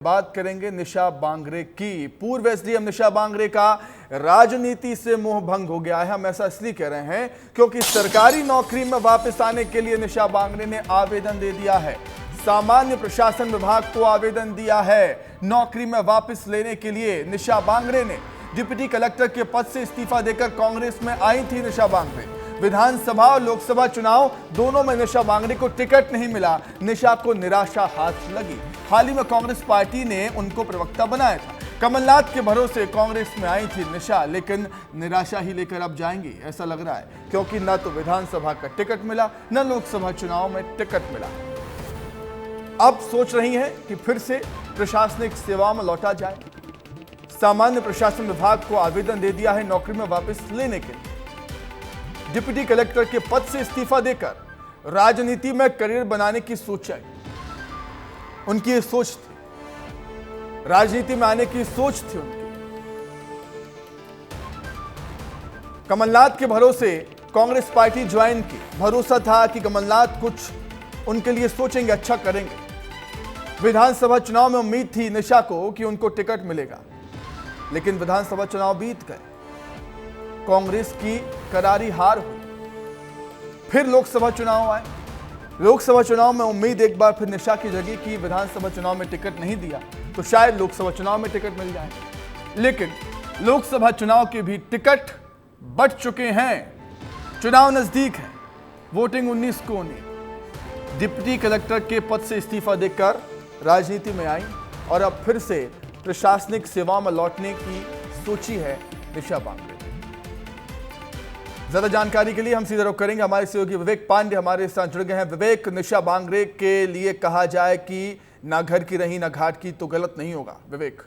बात करेंगे निशा बांगरे की। पूर्व एसडीएम निशा बांगरे का राजनीति से मोह भंग हो गया है। हम ऐसा इसलिए कह रहे हैं क्योंकि सरकारी नौकरी में वापस आने के लिए निशा बांगरे ने आवेदन दे दिया है। सामान्य प्रशासन विभाग को आवेदन दिया है। नौकरी में वापस लेने के लिए निशा बांगरे ने डिप्टी कलेक्टर के पद से इस्तीफा देकर कांग्रेस में आई थी। निशा बांगरे विधानसभा और लोकसभा चुनाव दोनों में निशा बांगरे को टिकट नहीं मिला। निशा को निराशा हाथ लगी। हाल ही में कांग्रेस पार्टी ने उनको प्रवक्ता बनाया था। कमलनाथ के भरोसे कांग्रेस में आई थी निशा, लेकिन निराशा ही लेकर अब जाएंगी ऐसा लग रहा है, क्योंकि न तो विधानसभा का टिकट मिला न लोकसभा चुनाव में टिकट मिला। अब सोच रही हैं कि फिर से प्रशासनिक सेवा में लौटा जाए। सामान्य प्रशासन विभाग को आवेदन दे दिया है नौकरी में वापस लेने के लिए। डिप्टी कलेक्टर के पद से इस्तीफा देकर राजनीति में करियर बनाने की सोच है। उनकी ये सोच थी, राजनीति में आने की सोच थी उनकी। कमलनाथ के भरोसे कांग्रेस पार्टी ज्वाइन की। भरोसा था कि कमलनाथ कुछ उनके लिए सोचेंगे, अच्छा करेंगे। विधानसभा चुनाव में उम्मीद थी निशा को कि उनको टिकट मिलेगा, लेकिन विधानसभा चुनाव बीत गए। कांग्रेस की करारी हार हुई। फिर लोकसभा चुनाव आए। लोकसभा चुनाव में उम्मीद एक बार फिर निशा की जगी कि विधानसभा चुनाव में टिकट नहीं दिया तो शायद लोकसभा चुनाव में टिकट मिल जाए, लेकिन लोकसभा चुनाव के भी टिकट बढ़ चुके हैं। चुनाव नजदीक है। वोटिंग 19 को होनी। डिप्टी कलेक्टर के पद से इस्तीफा देकर राजनीति में आई और अब फिर से प्रशासनिक सेवा में लौटने की सोची है निशा बांगरे। ज्यादा जानकारी के लिए हम सीधा रुख करेंगे। हमारे सहयोगी विवेक पांडे हमारे साथ जुड़ गए हैं। विवेक, निशा बांगरे के लिए कहा जाए कि ना घर की रही ना घाट की तो गलत नहीं होगा। विवेक,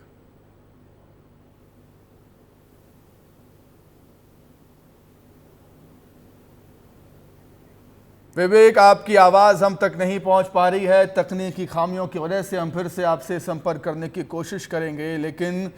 विवेक आपकी आवाज हम तक नहीं पहुंच पा रही है। तकनीकी खामियों की वजह से हम फिर से आपसे संपर्क करने की कोशिश करेंगे, लेकिन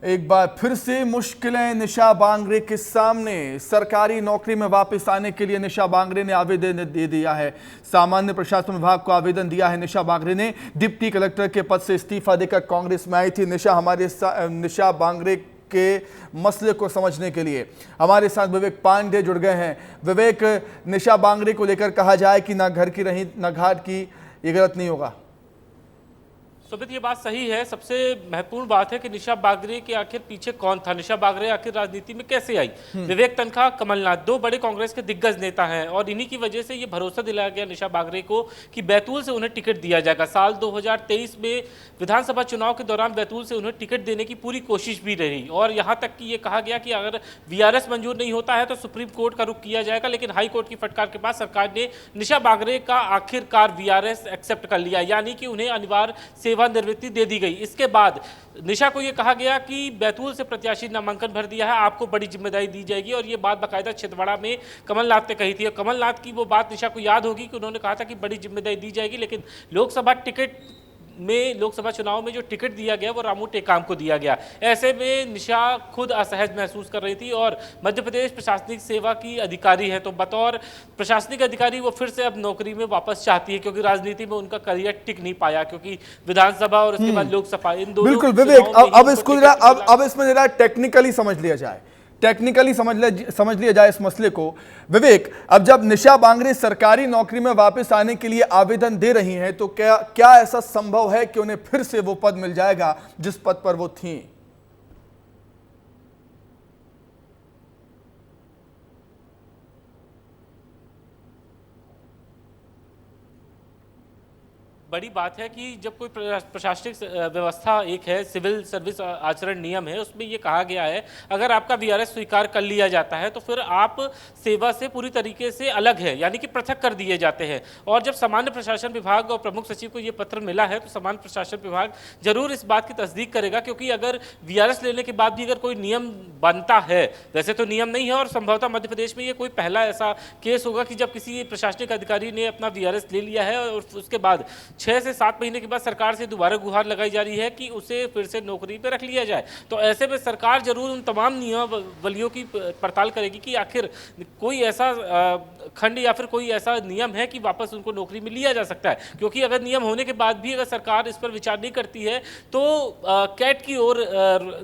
एक बार फिर से मुश्किलें निशा बांगरे के सामने। सरकारी नौकरी में वापस आने के लिए निशा बांगरे ने आवेदन दे दिया है। सामान्य प्रशासन विभाग को आवेदन दिया है। निशा बांगरे ने डिप्टी कलेक्टर के पद से इस्तीफा देकर कांग्रेस में आई थी। निशा बांगरे के मसले को समझने के लिए हमारे साथ विवेक पांडे जुड़ गए हैं। विवेक, निशा बांगरे को लेकर कहा जाए कि ना घर की रही ना घाट की, ये गलत नहीं होगा। सुमित, ये बात सही है। सबसे महत्वपूर्ण बात है कि निशा बांगरे के आखिर पीछे कौन था, निशा बांगरे आखिर राजनीति में कैसे आई। विवेक तनखा, कमलनाथ, दो बड़े कांग्रेस के दिग्गज नेता हैं और इन्हीं की वजह से ये भरोसा दिलाया गया निशा बांगरे को कि बैतूल से उन्हें टिकट दिया जाएगा। साल 2023 में विधानसभा चुनाव के दौरान बैतूल से उन्हें टिकट देने की पूरी कोशिश भी रही और यहाँ तक कि ये कहा गया कि अगर वीआरएस मंजूर नहीं होता है तो सुप्रीम कोर्ट का रुख किया जाएगा, लेकिन हाई कोर्ट की फटकार के बाद सरकार ने निशा बांगरे का आखिरकार वीआरएस एक्सेप्ट कर लिया, यानी कि उन्हें अनिवार्य सेवानिवृत्ति दे दी गई। इसके बाद निशा को यह कहा गया कि बैतूल से प्रत्याशी नामांकन भर दिया है, आपको बड़ी जिम्मेदारी दी जाएगी। और ये बात बाकायदा छिंदवाड़ा में कमलनाथ ने कही थी और कमलनाथ की वो बात निशा को याद होगी कि उन्होंने कहा था कि बड़ी जिम्मेदारी दी जाएगी, लेकिन लोकसभा चुनाव में जो टिकट दिया गया वो रामू टेकाम को दिया गया। ऐसे में निशा खुद असहज महसूस कर रही थी और मध्य प्रदेश प्रशासनिक सेवा की अधिकारी है, तो बतौर प्रशासनिक अधिकारी वो फिर से अब नौकरी में वापस चाहती है, क्योंकि राजनीति में उनका करियर टिक नहीं पाया, क्योंकि विधानसभा और उसके बाद लोकसभा, इन दोनों। बिल्कुल विवेक, अब इसमें जरा टेक्निकली समझ लिया जाए। समझ लिया जाए इस मसले को। विवेक, अब जब निशा बांगरे सरकारी नौकरी में वापस आने के लिए आवेदन दे रही हैं तो क्या ऐसा संभव है कि उन्हें फिर से वो पद मिल जाएगा जिस पद पर वो थीं? बड़ी बात है कि जब कोई प्रशासनिक व्यवस्था एक है, सिविल सर्विस आचरण नियम है, उसमें ये कहा गया है अगर आपका वीआरएस स्वीकार कर लिया जाता है तो फिर आप सेवा से पूरी तरीके से अलग है, यानी कि पृथक कर दिए जाते हैं। और जब सामान्य प्रशासन विभाग और प्रमुख सचिव को ये पत्र मिला है तो सामान्य प्रशासन विभाग जरूर इस बात की तस्दीक करेगा, क्योंकि अगर वीआरएस लेने के बाद भी अगर कोई नियम बनता है, वैसे तो नियम नहीं है और संभवतः मध्य प्रदेश में ये कोई पहला ऐसा केस होगा कि जब किसी प्रशासनिक अधिकारी ने अपना वीआरएस ले लिया है और उसके बाद 6 से 7 महीने के बाद सरकार से दोबारा गुहार लगाई जा रही है कि उसे फिर से नौकरी पर रख लिया जाए। तो ऐसे में सरकार जरूर उन तमाम नियमावलियों की पड़ताल करेगी कि आखिर कोई ऐसा खंड या फिर कोई ऐसा नियम है कि वापस उनको नौकरी में लिया जा सकता है। क्योंकि अगर नियम होने के बाद भी अगर सरकार इस पर विचार नहीं करती है तो कैट की ओर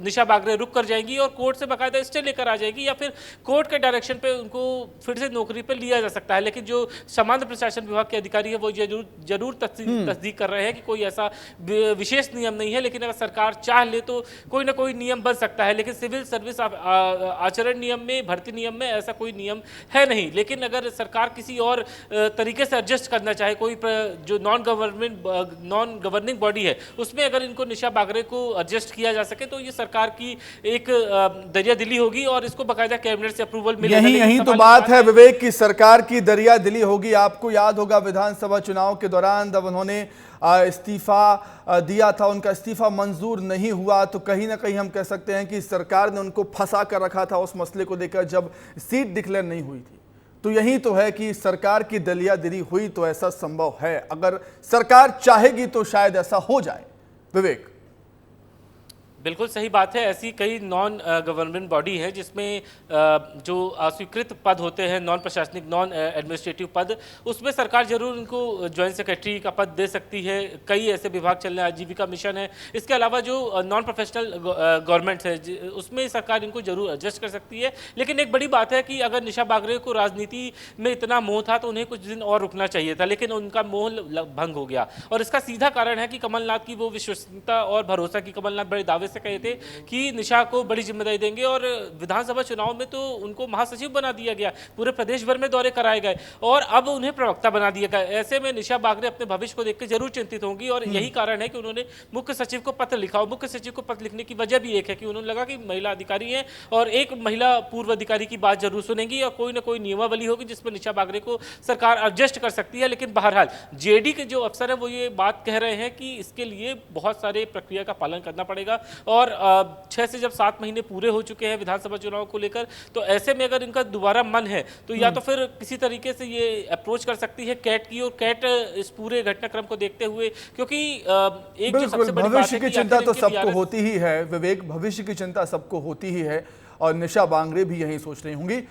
निशा बागरे रुक कर जाएंगी और कोर्ट से बाकायदा स्टे लेकर आ जाएगी या फिर कोर्ट के डायरेक्शन पे उनको फिर से नौकरी पर लिया जा सकता है। लेकिन जो सामान्य प्रशासन विभाग के अधिकारी है वो जरूर तस्दीक कर रहे हैं कि कोई ऐसा विशेष नियम नहीं है, लेकिन अगर सरकार चाह ले तो कोई ना कोई नियम बन सकता है। लेकिन सिविल सर्विस आचरण नियम में, भर्ती नियम में ऐसा कोई नियम है नहीं। लेकिन अगर सरकार किसी और तरीके से एडजस्ट करना चाहे, कोई जो नॉन गवर्निंग बॉडी है उसमें अगर इनको निशा बागरे को एडजस्ट किया जा सके तो ये सरकार की एक दरिया दिली होगी और इसको बाकायदा कैबिनेट से अप्रूवल मिलेगा। यही तो बात है विवेक की सरकार की दरिया दिली होगी। आपको याद होगा विधानसभा चुनाव के दौरान जब उन्होंने इस्तीफा दिया था, उनका इस्तीफा मंजूर नहीं हुआ तो कहीं ना कहीं हम कह सकते हैं कि सरकार ने उनको फंसा कर रखा था उस मसले को लेकर जब सीट डिक्लेयर नहीं हुई थी। तो यही तो है कि सरकार की दरिया दिली हुई तो ऐसा संभव है, अगर सरकार चाहेगी तो शायद ऐसा हो जाए। विवेक बिल्कुल सही बात है। ऐसी कई नॉन गवर्नमेंट बॉडी है जिसमें जो अस्वीकृत पद होते हैं, नॉन प्रशासनिक, नॉन एडमिनिस्ट्रेटिव पद, उसमें सरकार जरूर उनको ज्वाइंट सेक्रेटरी का पद दे सकती है। कई ऐसे विभाग चल रहे हैं, आजीविका मिशन है। इसके अलावा जो नॉन प्रोफेशनल गवर्नमेंट है उसमें सरकार इनको जरूर एडजस्ट कर सकती है। लेकिन एक बड़ी बात है कि अगर निशा बागरे को राजनीति में इतना मोह था तो उन्हें कुछ दिन और रुकना चाहिए था, लेकिन उनका मोह भंग हो गया। और इसका सीधा कारण है कि कमलनाथ की वो विश्वसनीयता और भरोसा की कमलनाथ बड़े दावे कहे थे कि निशा को बड़ी जिम्मेदारी देंगे और विधानसभा चुनाव में तो उनको महासचिव बना दिया गया, पूरे प्रदेश भर में दौरे कराए गए और अब उन्हें प्रवक्ता बना दिया गया। ऐसे में निशा बागरे अपने भविष्य को देखकर जरूर चिंतित होंगी और यही कारण है कि उन्होंने मुख्य सचिव को पत्र लिखा। और मुख्य सचिव को पत्र लिखने की वजह भी एक है कि उन्होंने लगा कि महिला अधिकारी है और एक महिला पूर्व अधिकारी की बात जरूर सुनेंगी और कोई ना कोई नियमावली होगी जिसमें निशा बागरे को सरकार एडजस्ट कर सकती है। लेकिन बहरहाल जेडी के जो अफसर है वो ये बात कह रहे हैं कि इसके लिए बहुत सारे प्रक्रिया का पालन करना पड़ेगा और 6 से जब 7 महीने पूरे हो चुके हैं विधानसभा चुनाव को लेकर, तो ऐसे में अगर इनका दोबारा मन है तो या तो फिर किसी तरीके से ये अप्रोच कर सकती है कैट की, और कैट इस पूरे घटनाक्रम को देखते हुए, क्योंकि एक जो सबसे बड़ी बात है कि भविष्य की चिंता तो सबको होती ही है विवेक, भविष्य की चिंता सबको होती ही है और निशा बांगरे भी यही सोच रही होंगी।